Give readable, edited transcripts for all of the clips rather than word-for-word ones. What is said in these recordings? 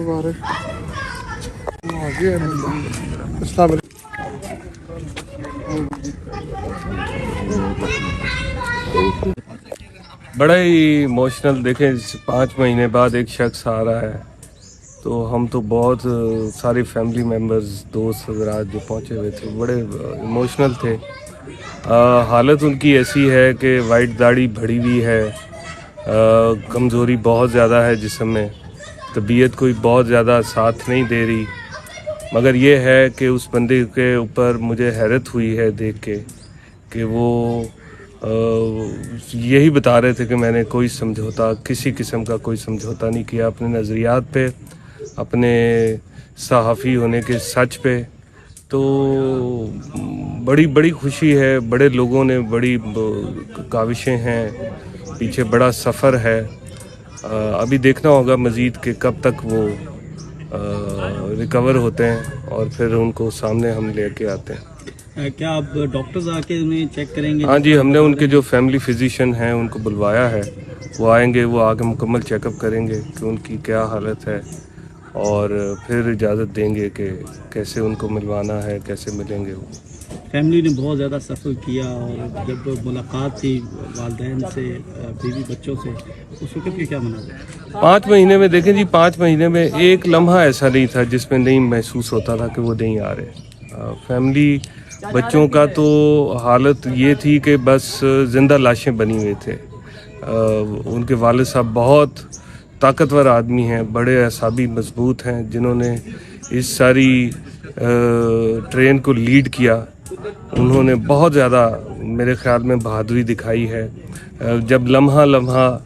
بڑا ہی ایموشنل. دیکھیں 5 مہینے بعد ایک شخص آ رہا ہے تو ہم تو بہت سارے فیملی ممبرز دوست حضرات جو پہنچے ہوئے تھے بڑے ایموشنل تھے. حالت ان کی ایسی ہے کہ وائٹ داڑھی بڑھی ہوئی ہے, کمزوری بہت زیادہ ہے جسم میں, طبیعت کوئی بہت زیادہ ساتھ نہیں دے رہی. مگر یہ ہے کہ اس بندے کے اوپر مجھے حیرت ہوئی ہے دیکھ کے کہ وہ یہی بتا رہے تھے کہ میں نے کوئی سمجھوتا, کسی قسم کا کوئی سمجھوتا نہیں کیا اپنے نظریات پہ, اپنے صحافی ہونے کے سچ پہ. تو بڑی خوشی ہے, بڑے لوگوں نے بڑی کاوشیں ہیں, پیچھے بڑا سفر ہے. ابھی دیکھنا ہوگا مزید کہ کب تک وہ ریکور ہوتے ہیں اور پھر ان کو سامنے ہم لے کے آتے ہیں. کیا آپ ڈاکٹرز آ کے انہیں چیک کریں گے؟ ہاں جی, ہم نے ان کے جو فیملی فزیشین ہیں ان کو بلوایا ہے, وہ آئیں گے, وہ آ کے مکمل چیک اپ کریں گے کہ ان کی کیا حالت ہے اور پھر اجازت دیں گے کہ کیسے ان کو ملوانا ہے, کیسے ملیں گے. وہ فیملی نے بہت زیادہ سفر کیا اور جب ملاقات تھی والدین سے, بیوی بچوں سے, اس وقت کی کیا مناظر؟ 5 مہینے میں دیکھیں جی, 5 مہینے میں ایک لمحہ ایسا نہیں تھا جس میں نہیں محسوس ہوتا تھا کہ وہ نہیں آ رہے. فیملی بچوں کا تو حالت یہ تھی کہ بس زندہ لاشیں بنی ہوئے تھے. ان کے والد صاحب بہت طاقتور آدمی ہیں, بڑے اعصابی مضبوط ہیں, جنہوں نے اس ساری ٹرین کو لیڈ کیا. انہوں نے بہت زیادہ میرے خیال میں بہادری دکھائی ہے. جب لمحہ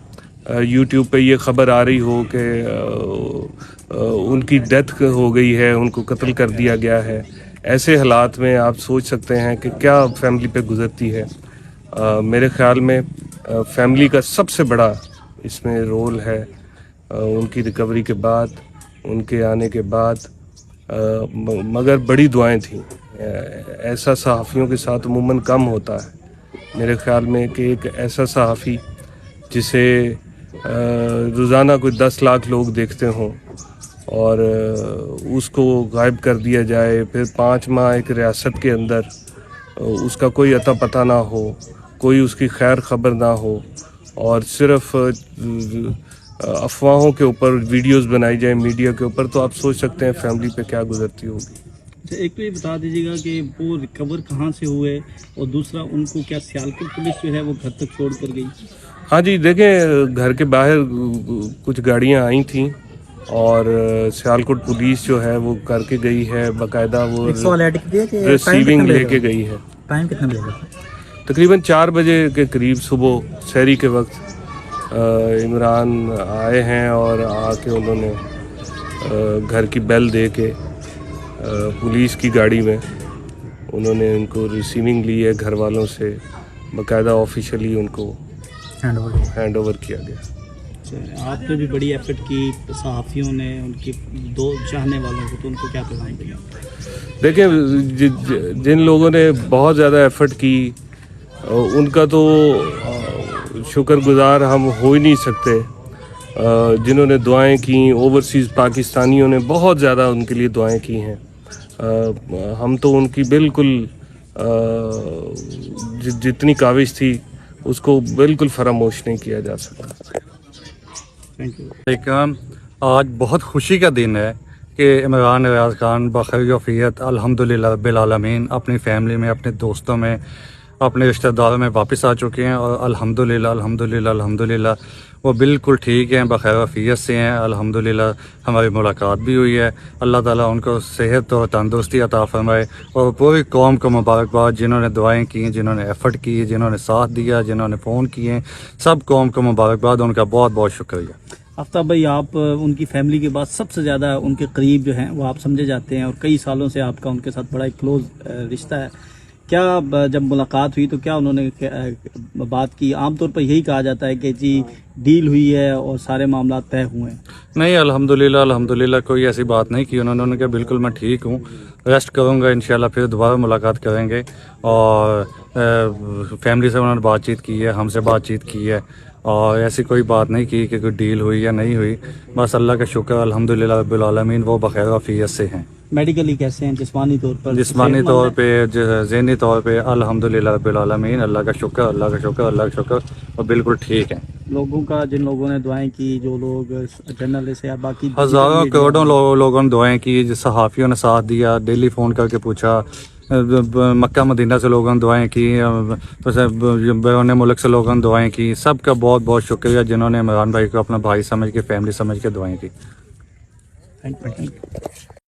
یوٹیوب پہ یہ خبر آ رہی ہو کہ ان کی ڈیتھ ہو گئی ہے, ان کو قتل کر دیا گیا ہے, ایسے حالات میں آپ سوچ سکتے ہیں کہ کیا فیملی پہ گزرتی ہے. میرے خیال میں فیملی کا سب سے بڑا اس میں رول ہے. ان کی ریکوری کے بعد, ان کے آنے کے بعد, مگر بڑی دعائیں تھیں. ایسا صحافیوں کے ساتھ عموماً کم ہوتا ہے میرے خیال میں کہ ایک ایسا صحافی جسے روزانہ کوئی 10 لاکھ لوگ دیکھتے ہوں اور اس کو غائب کر دیا جائے, پھر 5 ماہ ایک ریاست کے اندر اس کا کوئی عطا پتہ نہ ہو, کوئی اس کی خیر خبر نہ ہو, اور صرف افواہوں کے اوپر ویڈیوز بنائی جائیں میڈیا کے اوپر, تو آپ سوچ سکتے ہیں فیملی پہ کیا گزرتی ہوگی. ایک تو یہ بتا دیجیے گا کہ وہ ریکور کہاں سے ہوئے, اور دوسرا ان کو کیا سیالکوٹ پولیس جو ہے وہ گھر تک چھوڑ کر گئی؟ ہاں جی, دیکھیں گھر کے باہر کچھ گاڑیاں آئی تھیں اور سیالکوٹ پولیس جو ہے وہ کر کے گئی ہے, باقاعدہ وہ ریسیونگ لے کے گئی ہے. ٹائم کتنا بجے گا؟ تقریباً 4 بجے کے قریب صبح سحری کے وقت عمران آئے ہیں اور آ کے انہوں نے گھر کی بیل دے کے پولیس کی گاڑی میں انہوں نے ان کو ریسیونگ لی ہے گھر والوں سے, باقاعدہ آفیشلی ان کو ہینڈ اوور کیا گیا. آپ نے بھی بڑی ایفرٹ کی, صحافیوں نے, ان کی 2 چاہنے والوں کو, تو ان کو کیا پیغام دیا؟ دیکھیں جن لوگوں نے بہت زیادہ ایفرٹ کی ان کا تو شکر گزار ہم ہو ہی نہیں سکتے. جنہوں نے دعائیں کیں, اوورسیز پاکستانیوں نے بہت زیادہ ان کے لیے دعائیں کی ہیں. ہم تو ان کی بالکل جتنی کاوش تھی اس کو بالکل فراموش نہیں کیا جا سکتا. لیکن آج بہت خوشی کا دن ہے کہ عمران ریاض خان بخیر وفیت الحمدللہ رب العالمین اپنی فیملی میں, اپنے دوستوں میں, اپنے رشتہ داروں میں واپس آ چکے ہیں, اور الحمدللہ وہ بالکل ٹھیک ہیں, بخیر وفیت سے ہیں. الحمدللہ ہماری ملاقات بھی ہوئی ہے. اللہ تعالیٰ ان کو صحت اور تندرستی عطا فرمائے, اور پوری قوم کو مبارکباد, جنہوں نے دعائیں کی, جنہوں نے ایفرٹ کی, جنہوں نے ساتھ دیا, جنہوں نے فون کیے, سب قوم کو مبارکباد, ان کا بہت بہت شکریہ. آفتاب بھائی, آپ ان کی فیملی کے بعد سب سے زیادہ ان کے قریب جو ہیں وہ آپ سمجھے جاتے ہیں, اور کئی سالوں سے آپ کا ان کے ساتھ بڑا ایک کلوز رشتہ ہے. کیا جب ملاقات ہوئی تو کیا انہوں نے بات کی؟ عام طور پر یہی کہا جاتا ہے کہ جی ڈیل ہوئی ہے اور سارے معاملات طے ہوئے ہیں. نہیں, الحمدللہ کوئی ایسی بات نہیں کی انہوں نے. کہا بالکل میں ٹھیک ہوں, ریسٹ کروں گا, انشاءاللہ پھر دوبارہ ملاقات کریں گے. اور فیملی سے انہوں نے بات چیت کی ہے, ہم سے بات چیت کی ہے, اور ایسی کوئی بات نہیں کی کہ کوئی ڈیل ہوئی یا نہیں ہوئی. بس اللہ کا شکر الحمدللہ رب العالمین وہ بخیر وفیت سے ہیں. میڈیکلی کیسے ہیں جسمانی طور پر؟ جسمانی صحت مند طور ہیں؟ پہ ذہنی طور پہ الحمدللہ رب العالمین اللہ کا شکر اللہ کا شکر اللہ کا شکر اور بالکل ٹھیک ہیں. لوگوں کا جن لوگوں نے دعائیں کی جو لوگ جرنلسٹ یا باقی ہزاروں کروڑوں لوگوں نے دعائیں کی, صحافیوں نے ساتھ دیا, ڈیلی فون کر کے پوچھا, مکہ مدینہ سے لوگوں نے دعائیں کی, بیرون ملک سے لوگوں نے دعائیں کی. سب کا بہت بہت شکریہ جنہوں نے عمران بھائی کو اپنا بھائی سمجھ کے فیملی سمجھ کے دعائیں کی. Thank you.